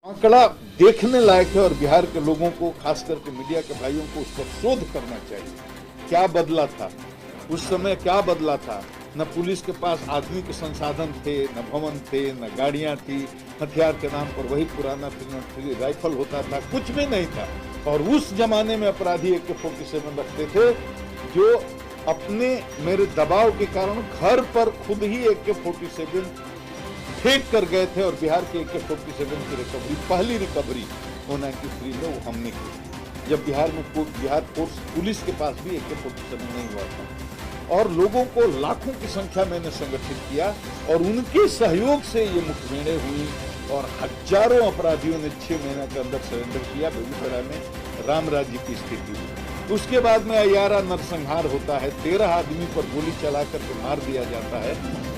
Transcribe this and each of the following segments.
आंकड़ा देखने लायक है और बिहार के लोगों को, खास करके मीडिया के भाइयों को उस पर शोध करना चाहिए। क्या बदला था उस समय, क्या बदला था? न पुलिस के पास आदमी के संसाधन थे, न भवन थे, न गाड़ियां थी। हथियार के नाम पर वही पुराना राइफल होता था, कुछ भी नहीं था। और उस जमाने में अपराधी AK-47 रखते थे, जो अपने मेरे दबाव के कारण घर पर खुद ही AK-47 फेंक कर गए थे। और बिहार के AK-47 की रिकवरी, पहली रिकवरी 93 में वो हमने की, जब बिहार में बिहार फोर्स पुलिस के पास भी AK-47 नहीं हुआ था। और लोगों को लाखों की संख्या मैंने संगठित किया और उनके सहयोग से ये मुठभेड़ें हुई और हजारों अपराधियों ने 6 महीने के अंदर सरेंडर किया। बेगूसराय में राम राज्य की स्थिति हुई। उसके बाद में अयारा नरसंहार होता है, 13 आदमी पर गोली चला करके मार दिया जाता है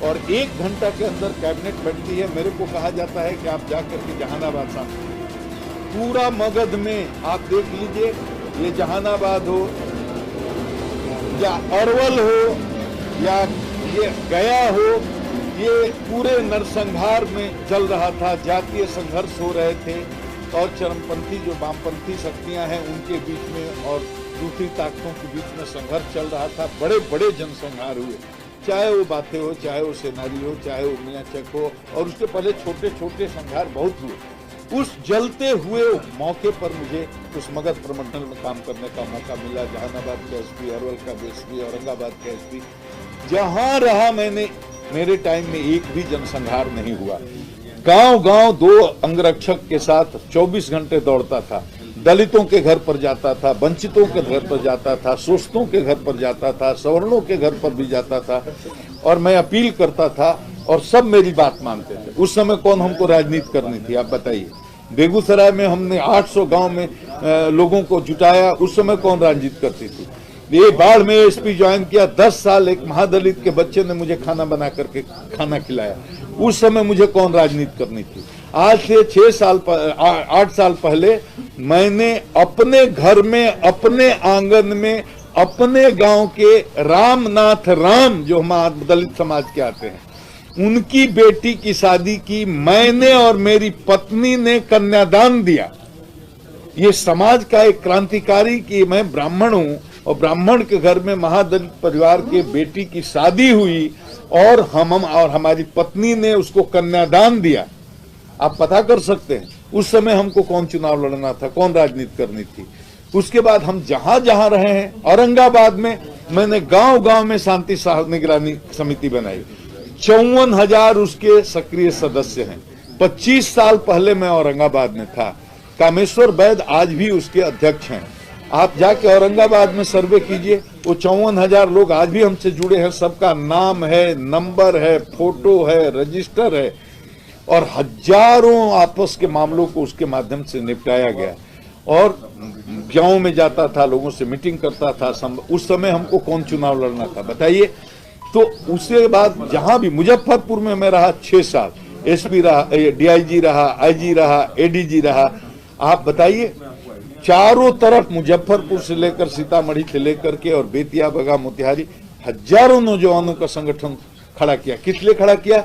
और 1 घंटा के अंदर कैबिनेट बैठती है। मेरे को कहा जाता है कि आप जाकर के जहानाबाद सामने, पूरा मगध में आप देख लीजिए, ये जहानाबाद हो या अरवल हो या ये गया हो, ये पूरे नरसंहार में चल रहा था। जातीय संघर्ष हो रहे थे और चरमपंथी जो वामपंथी शक्तियां हैं उनके बीच में और दूसरी ताकतों के बीच में संघर्ष चल रहा था। बड़े बड़े जनसंहार हुए, चाहे वो बातें हो, चाहे वो सेनारी हो, चाहे वो मियाँ चक हो, और उसके पहले छोटे छोटे संघार बहुत हुए। उस जलते हुए मौके पर मुझे उस मगध प्रमंडल में काम करने का मौका मिला। जहानाबाद का SP, अरवल का SP, औरंगाबाद का SP, जहां रहा मैंने, मेरे टाइम में एक भी जनसंहार नहीं हुआ। गांव गांव 2 अंगरक्षक के साथ 24 घंटे दौड़ता था। दलितों के घर पर जाता था, वंचितों के घर पर जाता था, शोषितों के घर पर जाता था, सवर्णों के घर पर भी जाता था और मैं अपील करता था और सब मेरी बात मानते थे। उस समय कौन हमको राजनीति करनी थी, आप बताइए? बेगूसराय में हमने 800 गांव में लोगों को जुटाया, उस समय कौन राजनीति करती थी? ये बाढ़ में SP ज्वाइन किया, 10 साल एक महादलित के बच्चे ने मुझे खाना बना करके खाना खिलाया। उस समय मुझे कौन राजनीति करनी थी? आज से 8 साल पहले मैंने अपने घर में, अपने आंगन में, अपने गांव के रामनाथ राम, जो हमारे दलित समाज के आते हैं, उनकी बेटी की शादी की। मैंने और मेरी पत्नी ने कन्यादान दिया। ये समाज का एक क्रांतिकारी कि मैं ब्राह्मण हूं और ब्राह्मण के घर में महादलित परिवार के बेटी की शादी हुई और हम और हमारी पत्नी ने उसको कन्यादान दिया। आप पता कर सकते हैं उस समय हमको कौन चुनाव लड़ना था, कौन राजनीति करनी थी। उसके बाद हम जहां जहां रहे हैं, औरंगाबाद में मैंने गांव गांव में शांति निगरानी समिति बनाई। 54,000 उसके सक्रिय सदस्य हैं। 25 साल पहले मैं औरंगाबाद में था। कामेश्वर वैद्य आज भी उसके अध्यक्ष हैं। आप जाके औरंगाबाद में सर्वे कीजिए, वो 54,000 लोग आज भी हमसे जुड़े हैं। सबका नाम है, नंबर है, फोटो है, रजिस्टर है और हजारों आपस के मामलों को उसके माध्यम से निपटाया गया। और गांव में जाता था, लोगों से मीटिंग करता था। उस समय हमको कौन चुनाव लड़ना था, बताइए? तो उसके बाद जहां भी, मुजफ्फरपुर में मैं रहा 6 साल, SP रहा, DIG रहा, IG रहा, ADG रहा। आप बताइए, चारों तरफ मुजफ्फरपुर से लेकर सीतामढ़ी से लेकर के और बेतिया, बगा, मोतिहारी, हजारों नौजवानों का संगठन खड़ा किया। किस लिए खड़ा किया?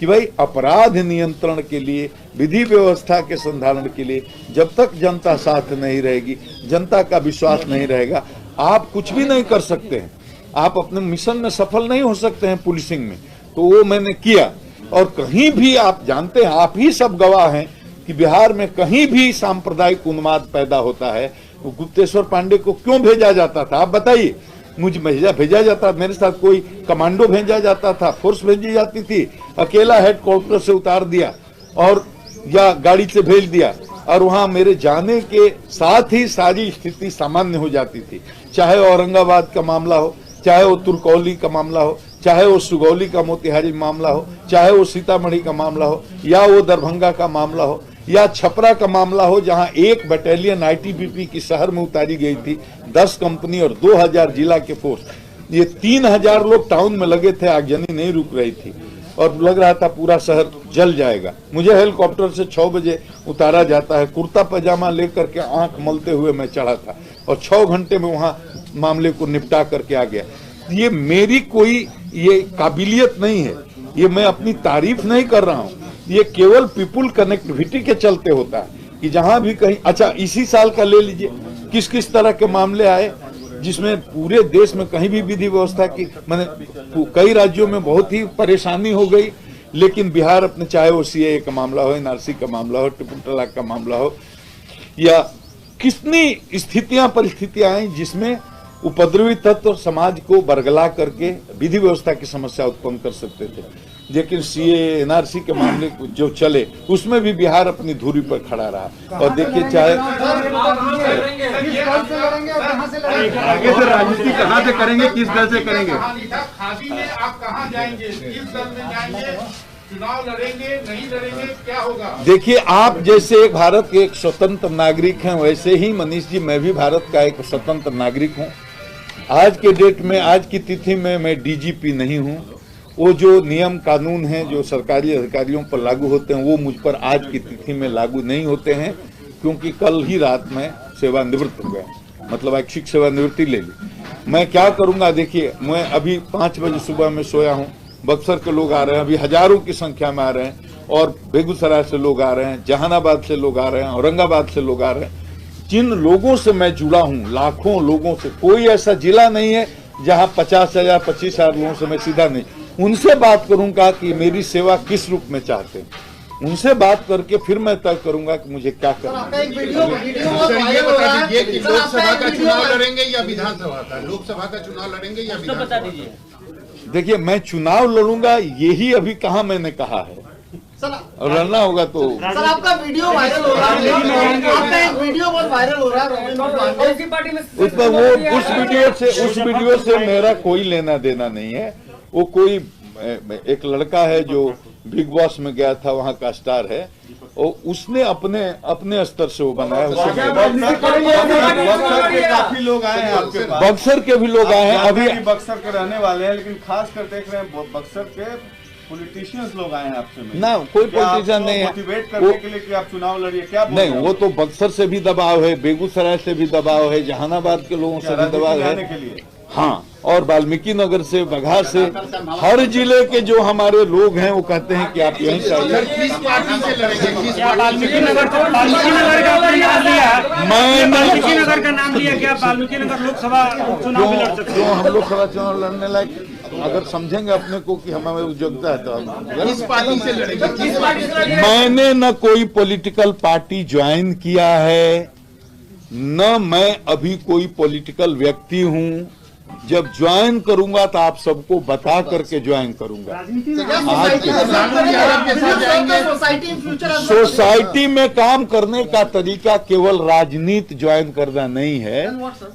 कि भाई अपराध नियंत्रण के लिए, विधि व्यवस्था के संधारण के लिए। जब तक जनता साथ नहीं रहेगी, जनता का विश्वास नहीं रहेगा, आप कुछ भी नहीं कर सकते हैं। आप अपने मिशन में सफल नहीं हो सकते हैं पुलिसिंग में। तो वो मैंने किया। और कहीं भी आप जानते हैं, आप ही सब गवाह हैं कि बिहार में कहीं भी सांप्रदायिक उन्माद पैदा होता है, तो गुप्तेश्वर पांडे को क्यों भेजा जाता था, आप बताइए? मुझे भेजा जाता, मेरे साथ कोई कमांडो भेजा जाता था, फोर्स भेजी जाती थी, अकेला हेडक्वार्टर से उतार दिया और या गाड़ी से भेज दिया और वहां मेरे जाने के साथ ही सारी स्थिति सामान्य हो जाती थी। चाहे औरंगाबाद का मामला हो, चाहे वो तुर्कौली का मामला हो, चाहे वो सुगौली का मोतिहारी मामला हो, चाहे वो सीतामढ़ी का मामला हो, या वो दरभंगा का मामला हो, या छपरा का मामला हो, जहां 1 बटालियन ITBP की शहर में उतारी गई थी, 10 कंपनी और 2000 जिला के फोर्स। ये 3000 लोग टाउन में लगे थे, आगजनी नहीं रुक रही थी और लग रहा था पूरा शहर जल जाएगा। मुझे हेलीकॉप्टर से 6 बजे उतारा जाता है, कुर्ता पजामा लेकर के आंख मलते हुए मैं चढ़ा था और 6 घंटे में वहां मामले को निपटा करके आ गया। ये मेरी कोई ये काबिलियत नहीं है, ये मैं अपनी तारीफ नहीं कर रहा हूं। ये केवल पीपुल कनेक्टिविटी के चलते होता है कि जहां भी कहीं, अच्छा इसी साल का ले लीजिए, किस किस तरह के मामले आए जिसमें पूरे देश में कहीं भी विधि व्यवस्था की मैंने कई राज्यों में बहुत ही परेशानी हो गई, लेकिन बिहार अपने, चाहे वो सीएए का मामला हो, एनआरसी का मामला हो, ट्रिपल तलाक का मामला हो, या कितनी स्थितियां परिस्थितियां आई जिसमें उपद्रवी तत्व समाज को बरगला करके विधि व्यवस्था की समस्या उत्पन्न कर सकते थे। लेकिन सीएए एनआरसी के मामले जो चले उसमें भी बिहार अपनी धुरी पर खड़ा रहा। और देखिए, चाहे आगे से राजनीति कहाँ से करेंगे, किस दल से करेंगे, खादी में आप कहाँ जाएंगे, किस दल में जाएंगे, चुनाव लड़ेंगे नहीं लड़ेंगे, क्या होगा? देखिए, आप जैसे भारत के एक स्वतंत्र नागरिक हैं, वैसे ही मनीष जी मैं भी भारत का एक स्वतंत्र नागरिक हूं। आज के डेट में, आज की तिथि में मैं डीजीपी नहीं हूं। वो जो नियम कानून हैं जो सरकारी अधिकारियों पर लागू होते हैं वो मुझ पर आज की तिथि में लागू नहीं होते हैं, क्योंकि कल ही रात में सेवानिवृत्त हो गया, मतलब ऐच्छिक सेवानिवृत्ति ले ली। मैं क्या करूंगा, देखिए मैं अभी 5 बजे सुबह में सोया हूं, बक्सर के लोग आ रहे हैं, अभी हजारों की संख्या में आ रहे हैं, और बेगूसराय से लोग आ रहे हैं, जहानाबाद से लोग आ रहे हैं, औरंगाबाद से लोग आ रहे हैं। जिन लोगों से मैं जुड़ा हूं, लाखों लोगों से, कोई ऐसा जिला नहीं है जहां 50,000 25,000 लोगों से मैं सीधा नहीं, उनसे बात करूंगा कि मेरी सेवा किस रूप में चाहते हैं, उनसे बात करके फिर मैं तय करूंगा कि मुझे क्या करना है। लोकसभा का चुनाव लड़ेंगे या विधानसभा का? लोकसभा का चुनाव लड़ेंगे या विधानसभा? देखिए, मैं चुनाव लड़ूंगा यही अभी कहा मैंने कहा है, और लड़ना होगा तो। सर, आपका वीडियो वायरल हो रहा है, आपका एक वीडियो बहुत वायरल हो रहा है उस पर, वो उस वीडियो से मेरा कोई लेना देना नहीं है। वो कोई एक लड़का है जो बिग बॉस में गया था, वहाँ का स्टार है, और उसने अपने स्तर से वो बनाया। काफी लोग आए हैं आपके पास, बक्सर के भी लोग आए हैं, अभी बक्सर के रहने वाले हैं, लेकिन खास कर देख रहे हैं बक्सर के पॉलिटिशियंस लोग आए हैं आपसे मिलने। ना, कोई पॉलिटिशियन नहीं है मोटिवेट करने के लिए कि आप चुनाव लड़िए, क्या नहीं, वो तो बक्सर से भी दबाव है, बेगूसराय से भी दबाव है, जहानाबाद के लोगों से भी दबाव है, हाँ, और वाल्मीकि नगर से, बघा से, हर जिले के जो हमारे लोग हैं वो कहते हैं कि आप यहीं चाहिए। किस पार्टी से लड़ेंगे? वाल्मीकि नगर का आपने नाम लिया, वाल्मीकि नगर का नाम लिया, क्या वाल्मीकि नगर लोकसभा चुनाव भी लड़ सकते हैं? हम लोकसभा चुनाव लड़ने लायक अगर समझेंगे अपने को कि हमें योग्यता है तो हम। किस पार्टी से लड़ेंगे? किस पार्टी से? मैंने न कोई पॉलिटिकल पार्टी ज्वाइन किया है, न मैं अभी कोई पॉलिटिकल व्यक्ति हूं। जब ज्वाइन करूंगा तो आप सबको बता करके ज्वाइन करूंगा। सोसाइटी में काम करने का तरीका केवल राजनीति ज्वाइन करना नहीं है,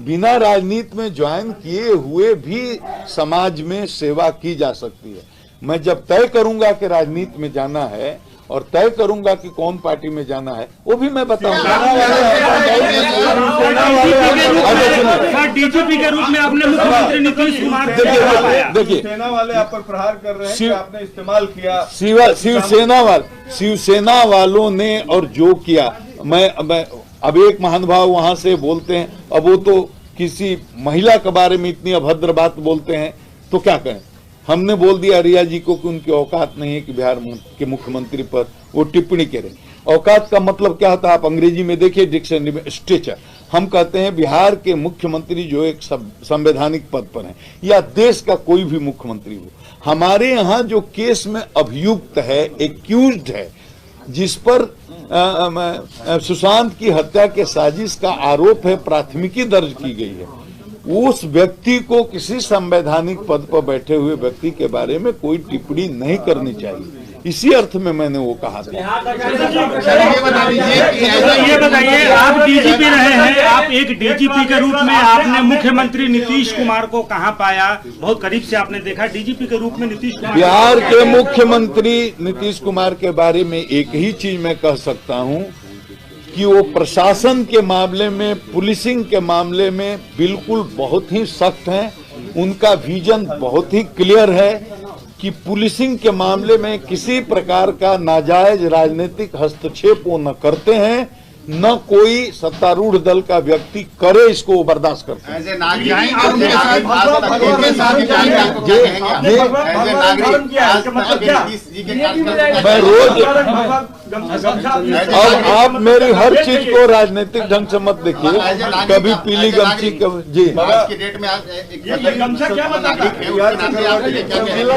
बिना राजनीति में ज्वाइन किए हुए भी समाज में सेवा की जा सकती है। मैं जब तय करूंगा कि राजनीति में जाना है और तय करूंगा कि कौन पार्टी में जाना है, वो भी मैं बताऊंगा। डीजीपी के रूप में आपने मुख्यमंत्री नीतीश कुमार, देखिए सेना वाले आप पर प्रहार कर रहे हैं कि आपने इस्तेमाल किया, शिवसेना वालों ने और जो किया, मैं अब एक महानुभाव वहां से बोलते हैं, अब वो तो किसी महिला के बारे में इतनी अभद्र बात बोलते हैं तो क्या कहें। हमने बोल दिया रिया जी को कि उनकी औकात नहीं है कि बिहार के मुख्यमंत्री पर वो टिप्पणी करें। औकात का मतलब क्या होता है, आप अंग्रेजी में देखिए डिक्शनरी में, स्टेचर। हम कहते हैं बिहार के मुख्यमंत्री जो एक संवैधानिक पद पर हैं, या देश का कोई भी मुख्यमंत्री हो, हमारे यहाँ जो केस में अभियुक्त है, एक्यूज्ड है, जिस पर सुशांत की हत्या के साजिश का आरोप है, प्राथमिकी दर्ज की गई है, उस व्यक्ति को, किसी संवैधानिक पद पर बैठे हुए व्यक्ति के बारे में कोई टिप्पणी नहीं करनी चाहिए। इसी अर्थ में मैंने वो कहा था। ये बताइए, आप डीजीपी रहे हैं, आप एक डीजीपी के रूप में आपने मुख्यमंत्री नीतीश कुमार को कहां पाया? बहुत करीब से आपने देखा डीजीपी के रूप में नीतीश कुमार। बिहार के मुख्यमंत्री नीतीश कुमार के बारे में एक ही चीज मैं कह सकता हूं कि वो प्रशासन के मामले में, पुलिसिंग के मामले में बिल्कुल बहुत ही सख्त हैं। उनका विजन बहुत ही क्लियर है कि पुलिसिंग के मामले में किसी प्रकार का नाजायज राजनीतिक हस्तक्षेप वो न करते हैं, न कोई सत्तारूढ़ दल का व्यक्ति करे इसको बर्दाश्त करते हैं। एज ए नागरिक आपके साथ मैं रोज अब आप मेरी हर चीज को राजनीतिक ढंग से मत देखिए, कभी पीली गमछी कभी जी आज की डेट में गमछा क्या मतलब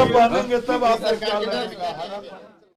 पहनेंगे तब आप